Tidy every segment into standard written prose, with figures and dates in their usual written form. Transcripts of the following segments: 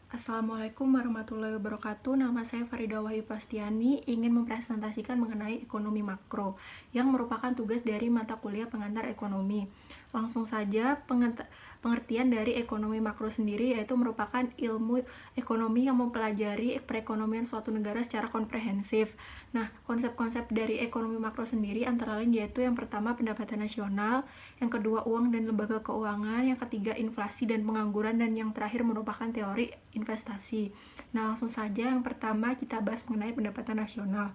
Assalamualaikum warahmatullahi wabarakatuh. Nama saya Farida Wahyu Pastiani, ingin mempresentasikan mengenai ekonomi makro yang merupakan tugas dari mata kuliah pengantar ekonomi. Langsung saja, pengertian dari ekonomi makro sendiri yaitu merupakan ilmu ekonomi yang mempelajari perekonomian suatu negara secara komprehensif. Nah, konsep-konsep dari ekonomi makro sendiri antara lain yaitu yang pertama pendapatan nasional, yang kedua uang dan lembaga keuangan, yang ketiga inflasi dan pengangguran, dan yang terakhir merupakan teori investasi. Nah, langsung saja yang pertama kita bahas mengenai pendapatan nasional.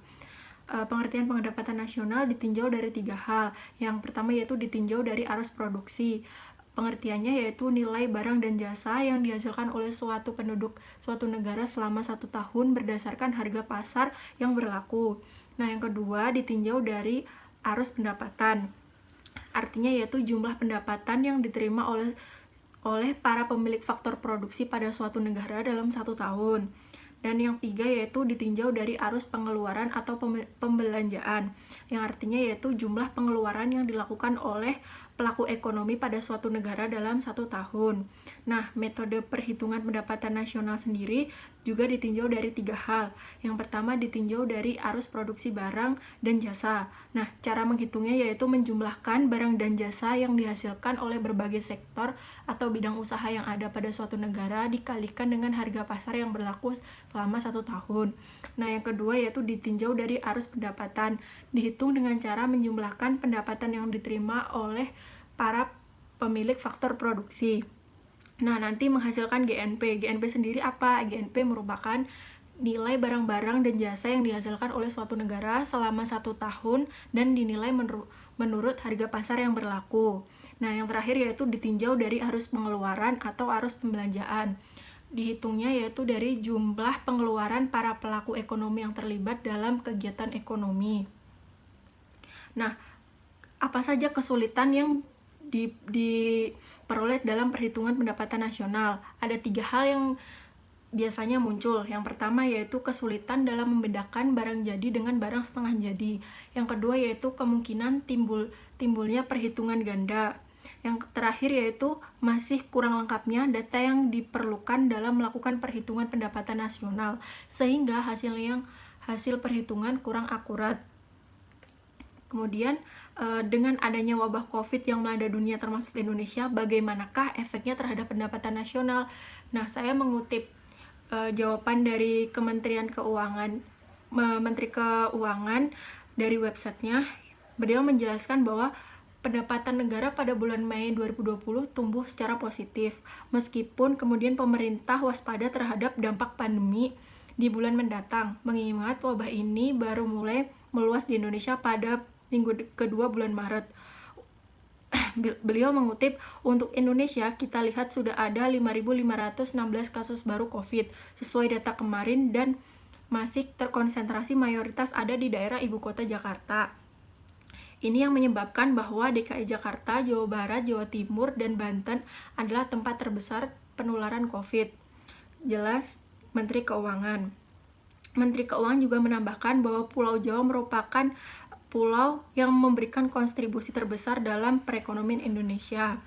Pengertian pendapatan nasional ditinjau dari tiga hal. Yang pertama yaitu ditinjau dari arus produksi. Pengertiannya yaitu nilai barang dan jasa yang dihasilkan oleh suatu penduduk suatu negara selama 1 tahun berdasarkan harga pasar yang berlaku. Nah, yang kedua ditinjau dari arus pendapatan. Artinya yaitu jumlah pendapatan yang diterima oleh para pemilik faktor produksi pada suatu negara dalam 1 tahun. Dan yang tiga yaitu ditinjau dari arus pengeluaran atau pembelanjaan, yang artinya yaitu jumlah pengeluaran yang dilakukan oleh pelaku ekonomi pada suatu negara dalam 1 tahun. Nah, metode perhitungan pendapatan nasional sendiri juga ditinjau dari tiga hal. Yang pertama ditinjau dari arus produksi barang dan jasa. Nah, cara menghitungnya yaitu menjumlahkan barang dan jasa yang dihasilkan oleh berbagai sektor atau bidang usaha yang ada pada suatu negara dikalikan dengan harga pasar yang berlaku selama 1 tahun. Nah, yang kedua yaitu ditinjau dari arus pendapatan, dihitung dengan cara menjumlahkan pendapatan yang diterima oleh para pemilik faktor produksi. Nah, nanti menghasilkan GNP. GNP sendiri apa? GNP merupakan nilai barang-barang dan jasa yang dihasilkan oleh suatu negara selama 1 tahun dan dinilai menurut harga pasar yang berlaku. Nah, yang terakhir yaitu ditinjau dari arus pengeluaran atau arus pembelanjaan. Dihitungnya yaitu dari jumlah pengeluaran para pelaku ekonomi yang terlibat dalam kegiatan ekonomi. Nah, apa saja kesulitan yang diperoleh dalam perhitungan pendapatan nasional? Ada 3 hal yang biasanya muncul. Yang pertama yaitu kesulitan dalam membedakan barang jadi dengan barang setengah jadi. Yang kedua yaitu kemungkinan timbulnya perhitungan ganda. Yang terakhir yaitu masih kurang lengkapnya data yang diperlukan dalam melakukan perhitungan pendapatan nasional, sehingga hasil perhitungan kurang akurat. Kemudian dengan adanya wabah COVID yang melanda dunia termasuk Indonesia, bagaimanakah efeknya terhadap pendapatan nasional? Nah, saya mengutip jawaban dari Kementerian Keuangan, Menteri Keuangan dari websitenya. Beliau menjelaskan bahwa pendapatan negara pada bulan Mei 2020 tumbuh secara positif, meskipun kemudian pemerintah waspada terhadap dampak pandemi di bulan mendatang, mengingat wabah ini baru mulai meluas di Indonesia pada minggu kedua bulan Maret. Beliau mengutip, untuk Indonesia kita lihat sudah ada 5.516 kasus baru COVID sesuai data kemarin dan masih terkonsentrasi mayoritas ada di daerah ibu kota Jakarta. Ini yang menyebabkan bahwa DKI Jakarta, Jawa Barat, Jawa Timur, dan Banten adalah tempat terbesar penularan COVID. Jelas Menteri Keuangan. Menteri Keuangan juga menambahkan bahwa Pulau Jawa merupakan pulau yang memberikan kontribusi terbesar dalam perekonomian Indonesia.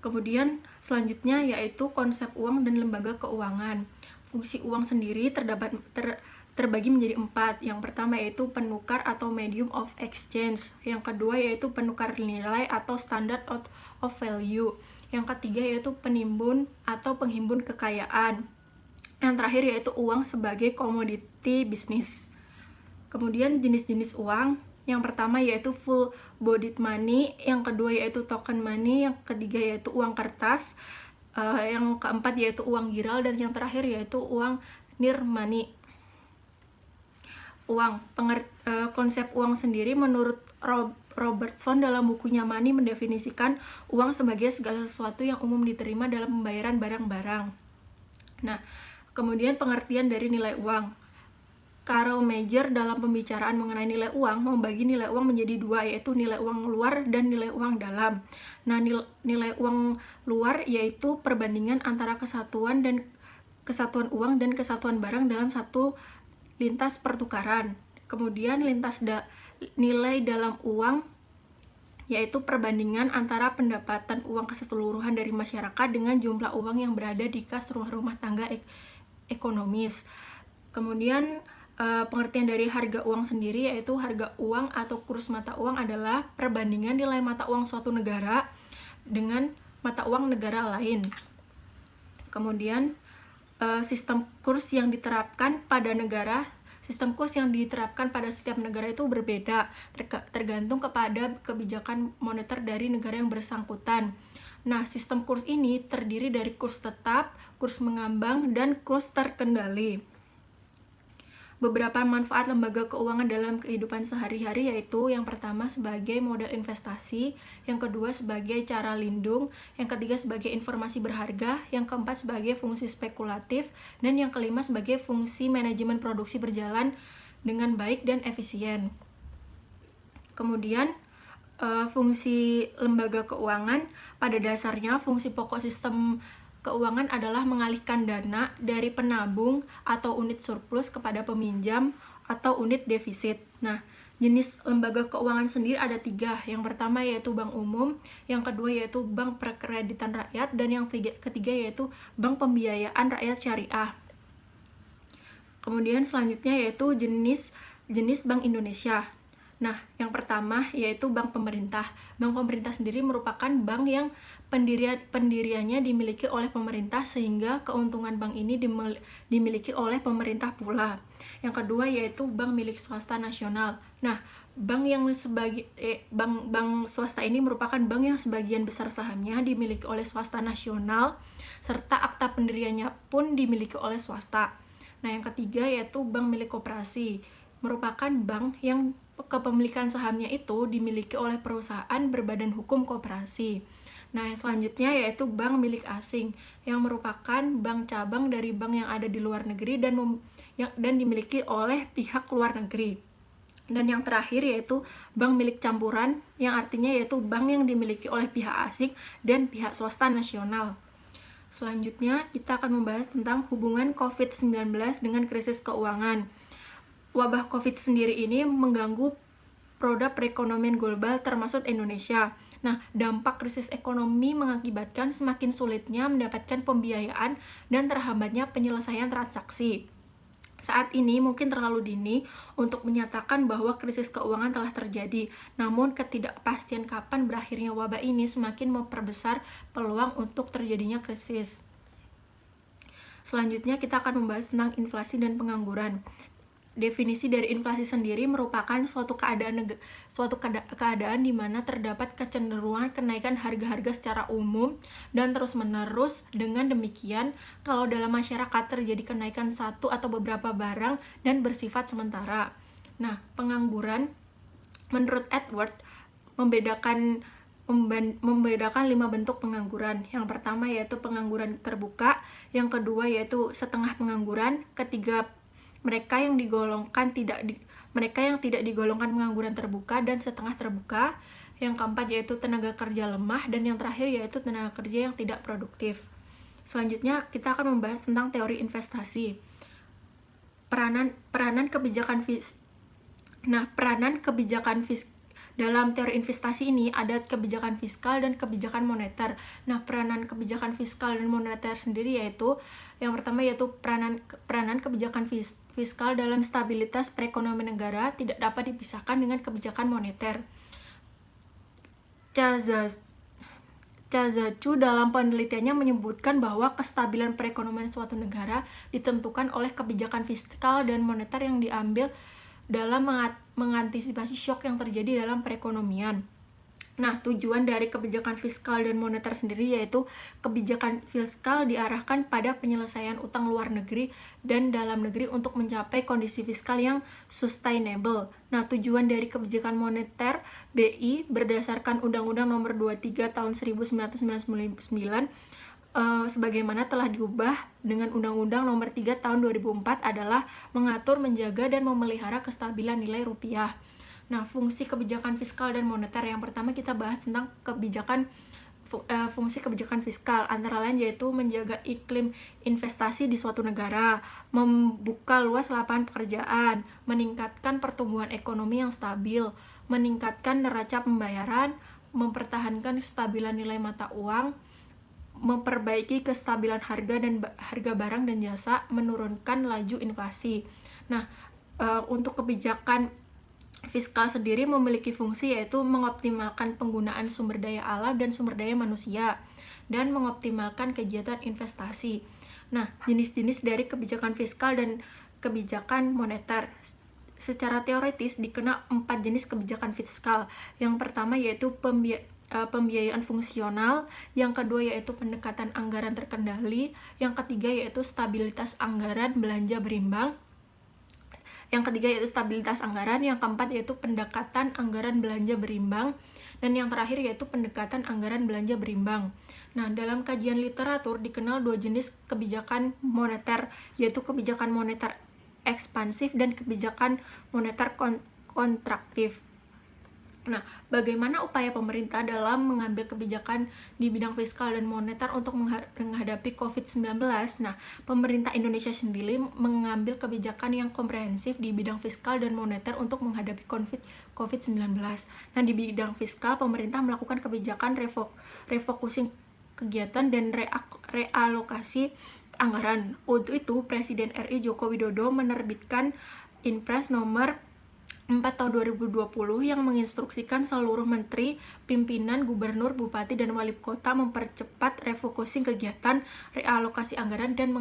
Kemudian selanjutnya yaitu konsep uang dan lembaga keuangan. Fungsi uang sendiri terbagi menjadi 4. Yang pertama yaitu penukar atau medium of exchange. Yang kedua yaitu penukar nilai atau standard of value. Yang ketiga yaitu penimbun atau penghimpun kekayaan. Yang terakhir yaitu uang sebagai komoditi bisnis. Kemudian jenis-jenis uang, yang pertama yaitu full bodied money, yang kedua yaitu token money, yang ketiga yaitu uang kertas, yang keempat yaitu uang giral, dan yang terakhir yaitu uang near money. Konsep uang sendiri menurut Robertson dalam bukunya Money mendefinisikan uang sebagai segala sesuatu yang umum diterima dalam pembayaran barang-barang. Nah, kemudian pengertian dari nilai uang. Carl Major dalam pembicaraan mengenai nilai uang membagi nilai uang menjadi 2, yaitu nilai uang luar dan nilai uang dalam. Nah, nilai uang luar yaitu perbandingan antara kesatuan uang dan kesatuan barang dalam satu lintas pertukaran. Kemudian nilai dalam uang yaitu perbandingan antara pendapatan uang keseluruhan dari masyarakat dengan jumlah uang yang berada di kas rumah tangga ekonomis. Kemudian pengertian dari harga uang sendiri yaitu harga uang atau kurs mata uang adalah perbandingan nilai mata uang suatu negara dengan mata uang negara lain. Kemudian sistem kurs yang diterapkan pada negara Sistem kurs yang diterapkan pada setiap negara itu berbeda, tergantung kepada kebijakan moneter dari negara yang bersangkutan. Nah, sistem kurs ini terdiri dari kurs tetap, kurs mengambang, dan kurs terkendali. Beberapa manfaat lembaga keuangan dalam kehidupan sehari-hari yaitu yang pertama sebagai modal investasi, yang kedua sebagai cara lindung, yang ketiga sebagai informasi berharga, yang keempat sebagai fungsi spekulatif, dan yang kelima sebagai fungsi manajemen produksi berjalan dengan baik dan efisien. Kemudian fungsi lembaga keuangan, pada dasarnya fungsi pokok sistem keuangan adalah mengalihkan dana dari penabung atau unit surplus kepada peminjam atau unit defisit. Nah, jenis lembaga keuangan sendiri ada 3. Yang pertama yaitu bank umum, yang kedua yaitu bank perkreditan rakyat, dan yang ketiga yaitu bank pembiayaan rakyat syariah. Kemudian selanjutnya yaitu jenis Bank Indonesia. Nah, yang pertama yaitu bank pemerintah. Bank pemerintah sendiri merupakan bank yang pendiriannya dimiliki oleh pemerintah sehingga keuntungan bank ini dimiliki oleh pemerintah pula. Yang kedua yaitu bank milik swasta nasional. Nah, bank swasta ini merupakan bank yang sebagian besar sahamnya dimiliki oleh swasta nasional serta akta pendiriannya pun dimiliki oleh swasta. Nah, yang ketiga yaitu bank milik koperasi. Merupakan bank yang kepemilikan sahamnya itu dimiliki oleh perusahaan berbadan hukum koperasi. Nah, yang selanjutnya yaitu bank milik asing yang merupakan bank cabang dari bank yang ada di luar negeri dan dimiliki oleh pihak luar negeri. Dan yang terakhir yaitu bank milik campuran yang artinya yaitu bank yang dimiliki oleh pihak asing dan pihak swasta nasional. Selanjutnya kita akan membahas tentang hubungan COVID-19 dengan krisis keuangan. Wabah COVID sendiri ini mengganggu roda perekonomian global termasuk Indonesia. Nah, dampak krisis ekonomi mengakibatkan semakin sulitnya mendapatkan pembiayaan dan terhambatnya penyelesaian transaksi. Saat ini mungkin terlalu dini untuk menyatakan bahwa krisis keuangan telah terjadi, namun ketidakpastian kapan berakhirnya wabah ini semakin memperbesar peluang untuk terjadinya krisis. Selanjutnya kita akan membahas tentang inflasi dan pengangguran. Definisi dari inflasi sendiri merupakan suatu keadaan di mana terdapat kecenderungan kenaikan harga-harga secara umum dan terus-menerus. Dengan demikian, kalau dalam masyarakat terjadi kenaikan satu atau beberapa barang dan bersifat sementara. Nah, pengangguran menurut Edward membedakan 5 bentuk pengangguran. Yang pertama yaitu pengangguran terbuka, yang kedua yaitu setengah pengangguran, ketiga mereka yang tidak digolongkan pengangguran terbuka dan setengah terbuka, yang keempat yaitu tenaga kerja lemah, dan yang terakhir yaitu tenaga kerja yang tidak produktif. Selanjutnya kita akan membahas tentang teori investasi. Peranan kebijakan dalam teori investasi ini ada kebijakan fiskal dan kebijakan moneter. Nah, peranan kebijakan fiskal dan moneter sendiri yaitu yang pertama yaitu peranan kebijakan fiskal dalam stabilitas perekonomian negara tidak dapat dipisahkan dengan kebijakan moneter. Cazacu dalam penelitiannya menyebutkan bahwa kestabilan perekonomian suatu negara ditentukan oleh kebijakan fiskal dan moneter yang diambil dalam mengantisipasi syok yang terjadi dalam perekonomian. Nah, tujuan dari kebijakan fiskal dan moneter sendiri yaitu kebijakan fiskal diarahkan pada penyelesaian utang luar negeri dan dalam negeri untuk mencapai kondisi fiskal yang sustainable. Nah, tujuan dari kebijakan moneter BI berdasarkan Undang-Undang Nomor 23 Tahun 1999 sebagaimana telah diubah dengan Undang-Undang Nomor 3 Tahun 2004 adalah mengatur, menjaga, dan memelihara kestabilan nilai rupiah. Nah, fungsi kebijakan fiskal dan moneter yang pertama kita bahas tentang fungsi kebijakan fiskal, antara lain yaitu menjaga iklim investasi di suatu negara, membuka luas lapangan pekerjaan, meningkatkan pertumbuhan ekonomi yang stabil, meningkatkan neraca pembayaran, mempertahankan kestabilan nilai mata uang, memperbaiki kestabilan harga dan harga barang dan jasa, menurunkan laju inflasi. Nah, untuk kebijakan fiskal sendiri memiliki fungsi yaitu mengoptimalkan penggunaan sumber daya alam dan sumber daya manusia dan mengoptimalkan kegiatan investasi. Nah, jenis-jenis dari kebijakan fiskal dan kebijakan moneter. Secara teoritis dikenal 4 jenis kebijakan fiskal. Yang pertama yaitu pembiayaan fungsional, yang kedua yaitu pendekatan anggaran terkendali, yang ketiga yaitu stabilitas anggaran belanja berimbang, yang ketiga yaitu stabilitas anggaran, yang keempat yaitu pendekatan anggaran belanja berimbang, dan yang terakhir yaitu pendekatan anggaran belanja berimbang. Nah, dalam kajian literatur dikenal 2 jenis kebijakan moneter, yaitu kebijakan moneter ekspansif dan kebijakan moneter kontraktif. Nah, bagaimana upaya pemerintah dalam mengambil kebijakan di bidang fiskal dan moneter untuk menghadapi COVID-19? Nah, pemerintah Indonesia sendiri mengambil kebijakan yang komprehensif di bidang fiskal dan moneter untuk menghadapi COVID-19. Nah, di bidang fiskal, pemerintah melakukan kebijakan refocusing kegiatan dan realokasi anggaran. Untuk itu, Presiden RI Joko Widodo menerbitkan Inpres nomor 4 tahun 2020 yang menginstruksikan seluruh menteri, pimpinan, gubernur, bupati, dan wali kota mempercepat refocusing kegiatan, realokasi anggaran, dan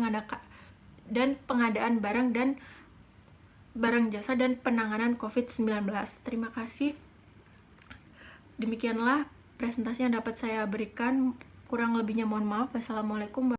pengadaan barang jasa dan penanganan COVID-19. Terima kasih. Demikianlah presentasi yang dapat saya berikan. Kurang lebihnya mohon maaf. Wassalamualaikum.